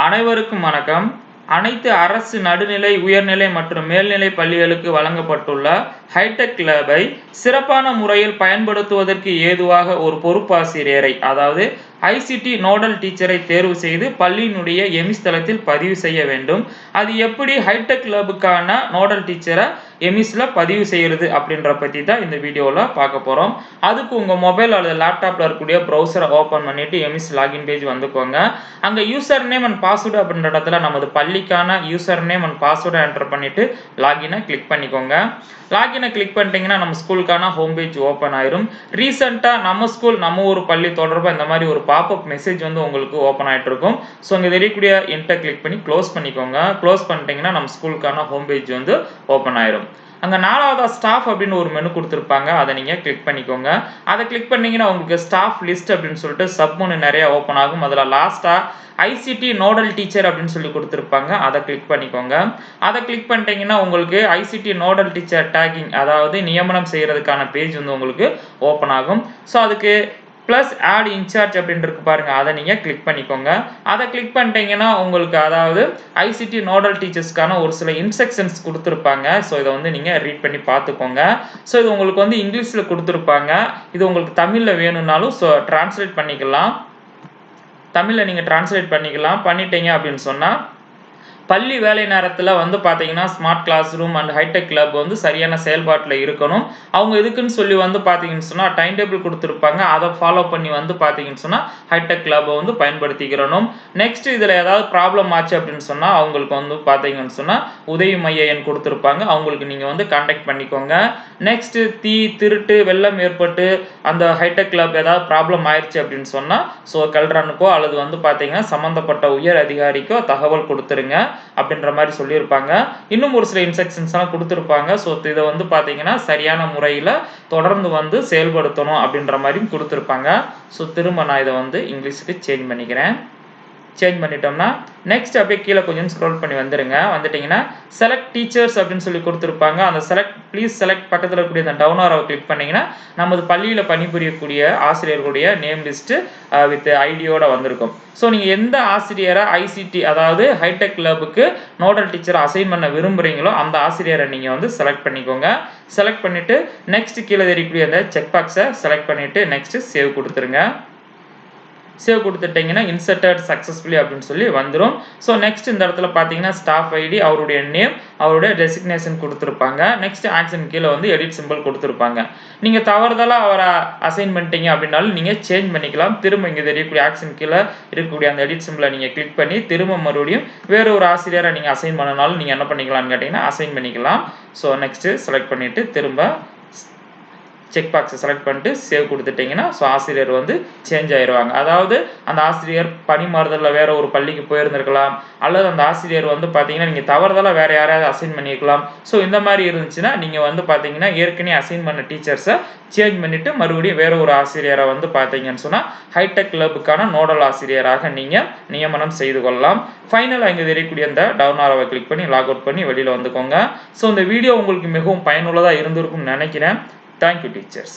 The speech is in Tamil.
அனைவருக்கும் வணக்கம். அனைத்து அரசு நடுநிலை, உயர்நிலை மற்றும் மேல்நிலை பள்ளிகளுக்கு வழங்கப்பட்டுள்ள ஹைடெக் லேபை சிறப்பான முறையில் பயன்படுத்துவதற்கு ஏதுவாக ஒரு பொறுப்பாசிரியரை, அதாவது ஐசிடி நோடல் டீச்சரை தேர்வு செய்து பள்ளியினுடைய எமிஸ் தளத்தில் பதிவு செய்ய வேண்டும். அது எப்படி ஹைடெக் லேபுக்கான நோடல் டீச்சரை எமிஸ்ல பதிவு செய்யறது அப்படின்ற பத்தி தான் இந்த வீடியோல பார்க்க போறோம். அதுக்கு உங்க மொபைல் அல்லது லேப்டாப்ல இருக்கக்கூடிய ப்ரௌசரை ஓபன் பண்ணிட்டு எமிஸ் லாகின் பேஜ் வந்துக்கோங்க. அங்க யூசர் நேம் அண்ட் பாஸ்வேர்டு அப்படின்ற இடத்துல நமது பள்ளிக்கான யூசர் நேம் அண்ட் பாஸ்வேர்டை என்டர் பண்ணிட்டு லாகினை கிளிக் பண்ணிக்கோங்க. லாகினை கிளிக் பண்ணிட்டீங்கன்னா நம்ம ஸ்கூலுக்கான ஹோம் பேஜ் ஓப்பன் ஆயிரும். ரீசெண்டா நம்ம ஸ்கூல் நம்ம ஒரு பள்ளி தொடர்பாக இந்த மாதிரி ஒரு பாப்அப் மெசேஜ் வந்து உங்களுக்கு ஓப்பன் ஆயிட்டு இருக்கும். ஸோ இங்கே தெரியக்கூடிய என்டர் கிளிக் பண்ணி க்ளோஸ் பண்ணிக்கோங்க. க்ளோஸ் பண்ணிட்டீங்கன்னா நம்ம ஸ்கூலுக்கான ஹோம் பேஜ் வந்து ஓப்பன் ஆயிரும். அங்கே நாலாவதா ஸ்டாஃப் அப்படின்னு ஒரு மெனு கொடுத்துருப்பாங்க, அதை நீங்கள் கிளிக் பண்ணிக்கோங்க. அதை கிளிக் பண்ணீங்கன்னா உங்களுக்கு ஸ்டாஃப் லிஸ்ட் அப்படின்னு சொல்லிட்டு சப்மெனு நிறைய ஓப்பன் ஆகும். அதில் லாஸ்ட்டாக ஐசிடி நோடல் டீச்சர் அப்படின்னு சொல்லி கொடுத்துருப்பாங்க, அதை கிளிக் பண்ணிக்கோங்க. அதை கிளிக் பண்ணிட்டீங்கன்னா உங்களுக்கு ஐசிடி நோடல் டீச்சர் டேக்கிங், அதாவது நியமனம் செய்யறதுக்கான பேஜ் வந்து உங்களுக்கு ஓப்பன் ஆகும். ஸோ அதுக்கு ப்ளஸ் ஆட் இன்சார்ஜ் அப்படின்னு இருக்கு பாருங்க, அதை நீங்கள் கிளிக் பண்ணிக்கோங்க. அதை கிளிக் பண்ணிட்டீங்கன்னா உங்களுக்கு அதாவது ஐசிடி நோடல் டீச்சர்ஸ்க்கான ஒரு சில இன்ஸ்ட்ரக்ஷன்ஸ் கொடுத்துருப்பாங்க. ஸோ இதை வந்து நீங்கள் ரீட் பண்ணி பார்த்துக்கோங்க. ஸோ இது உங்களுக்கு வந்து இங்கிலீஷில் கொடுத்துருப்பாங்க. இது உங்களுக்கு தமிழில் வேணும்னாலும் ஸோ டிரான்ஸ்லேட் பண்ணிக்கலாம். தமிழில் நீங்கள் டிரான்ஸ்லேட் பண்ணிட்டீங்க அப்படின்னு சொன்னால் பள்ளி வேலை நேரத்தில் வந்து பார்த்தீங்கன்னா smart class room and high tech lab வந்து சரியான செயல்பாட்டில் இருக்கணும். அவங்க எதுக்குன்னு சொல்லி வந்து பார்த்தீங்கன்னு சொன்னால் டைம் டேபிள் கொடுத்துருப்பாங்க, அதை ஃபாலோ பண்ணி வந்து பார்த்தீங்கன்னு சொன்னால் ஹைடெக் லேபை வந்து பயன்படுத்திக்கிறணும். நெக்ஸ்ட் இதில் ஏதாவது ப்ராப்ளம் ஆச்சு அப்படின்னு சொன்னால் அவங்களுக்கு வந்து பார்த்தீங்கன்னு சொன்னால் உதவி மைய எண் கொடுத்துருப்பாங்க, அவங்களுக்கு நீங்கள் வந்து கான்டாக்ட் பண்ணிக்கோங்க. நெக்ஸ்ட் தீ திருட்டு வெள்ளம் ஏற்பட்டு அந்த ஹைடெக் லேப் ஏதாவது ப்ராப்ளம் ஆயிடுச்சு அப்படின்னு சொன்னால் ஸோ கல்ரனுக்கோ அல்லது வந்து பார்த்தீங்கன்னா சம்மந்தப்பட்ட உயர் அதிகாரிக்கோ தகவல் கொடுத்துருங்க அப்படின்ற மாதிரி சொல்லியிருப்பாங்க. இன்னும் ஒரு சில இன்ஸ்ட்ரக்ஷன்ஸ் எல்லாம் கொடுத்துருப்பாங்க. ஸோ இதை வந்து பார்த்தீங்கன்னா சரியான முறையில் தொடர்ந்து வந்து செயல்படுத்தணும் அப்படின்ற மாதிரியும் கொடுத்துருப்பாங்க. ஸோ திரும்ப நான் இதை வந்து இங்கிலீஷுக்கு சேஞ்ச் பண்ணிக்கிறேன். சேஞ்ச் பண்ணிட்டோம்னா நெக்ஸ்ட் அப்படியே கீழே கொஞ்சம் ஸ்க்ரோல் பண்ணி வந்துட்டீங்கன்னா செலக்ட் டீச்சர்ஸ் அப்படின்னு சொல்லி கொடுத்துருப்பாங்க. அந்த ப்ளீஸ் செலக்ட் பக்கத்தில் இருக்கக்கூடிய அந்த டவுன் ஆரோவை கிளிக் பண்ணீங்கன்னா நமது பள்ளியில் பணிபுரியக்கூடிய ஆசிரியர்களுடைய நேம் லிஸ்ட் வித் ஐடியோட வந்திருக்கும். ஸோ நீங்கள் எந்த ஆசிரியரை ஐசிடி அதாவது ஹைடெக் லேபுக்கு நோடல் டீச்சரை அசைன் பண்ண விரும்புகிறீங்களோ அந்த ஆசிரியரை நீங்கள் வந்து செலக்ட் பண்ணிக்கோங்க. செலக்ட் பண்ணிவிட்டு நெக்ஸ்ட் கீழே தெரியக்கூடிய அந்த செக் பாக்ஸை செலக்ட் பண்ணிவிட்டு நெக்ஸ்ட் சேவ் கொடுத்துருங்க. சேவ் கொடுத்துட்டீங்கன்னா இன்சர்டட் சக்ஸஸ்ஃபுல்லி அப்படின்னு சொல்லி வந்துடும். ஸோ நெக்ஸ்ட் இந்த இடத்துல பார்த்தீங்கன்னா ஸ்டாஃப் ஐடி, அவருடைய நேம், அவருடைய டெசிக்னேஷன் கொடுத்துருப்பாங்க. நெக்ஸ்ட் ஆக்ஷன் கீழே வந்து எடிட் சிம்பிள் கொடுத்துருப்பாங்க. நீங்கள் தவறுதலாக அவரை அசைன் பண்ணிட்டீங்க அப்படின்னாலும் நீங்கள் சேஞ்ச் பண்ணிக்கலாம். திரும்ப இங்கே தெரியக்கூடிய ஆக்ஷன் கீழே இருக்கக்கூடிய அந்த எடிட் சிம்பிளை நீங்கள் கிளிக் பண்ணி திரும்ப மறுபடியும் வேற ஒரு ஆசிரியரை நீங்கள் அசைன் பண்ணனாலும் நீங்கள் என்ன பண்ணிக்கலாம்னு கேட்டிங்கன்னா அசைன் பண்ணிக்கலாம். ஸோ நெக்ஸ்ட்டு செலக்ட் பண்ணிவிட்டு திரும்ப செக் பாக்ஸை செலக்ட் பண்ணிட்டு சேவ் கொடுத்துட்டிங்கன்னா ஸோ ஆசிரியர் வந்து சேஞ்ச் ஆயிடுவாங்க. அதாவது அந்த ஆசிரியர் பணி மாறுதலில் வேற ஒரு பள்ளிக்கு போயிருந்திருக்கலாம், அல்லது அந்த ஆசிரியர் வந்து பார்த்தீங்கன்னா நீங்கள் தவறுதலாக வேற யாராவது அசைன் பண்ணியிருக்கலாம். ஸோ இந்த மாதிரி இருந்துச்சுன்னா நீங்கள் வந்து பார்த்தீங்கன்னா ஏற்கனவே அசைன் பண்ண டீச்சர்ஸை சேஞ்ச் பண்ணிட்டு மறுபடியும் வேற ஒரு ஆசிரியரை வந்து பார்த்தீங்கன்னு சொன்னால் ஹைடெக் லேபுக்கான நோடல் ஆசிரியராக நீங்கள் நியமனம் செய்து கொள்ளலாம். ஃபைனலாக இங்கே தெரியக்கூடிய அந்த டவுன் ஆரோவை கிளிக் பண்ணி லாக் அவுட் பண்ணி வெளியில் வந்துக்கோங்க. ஸோ இந்த வீடியோ உங்களுக்கு மிகவும் பயனுள்ளதாக இருந்திருக்கும்னு நினைக்கிறேன். Thank you, teachers.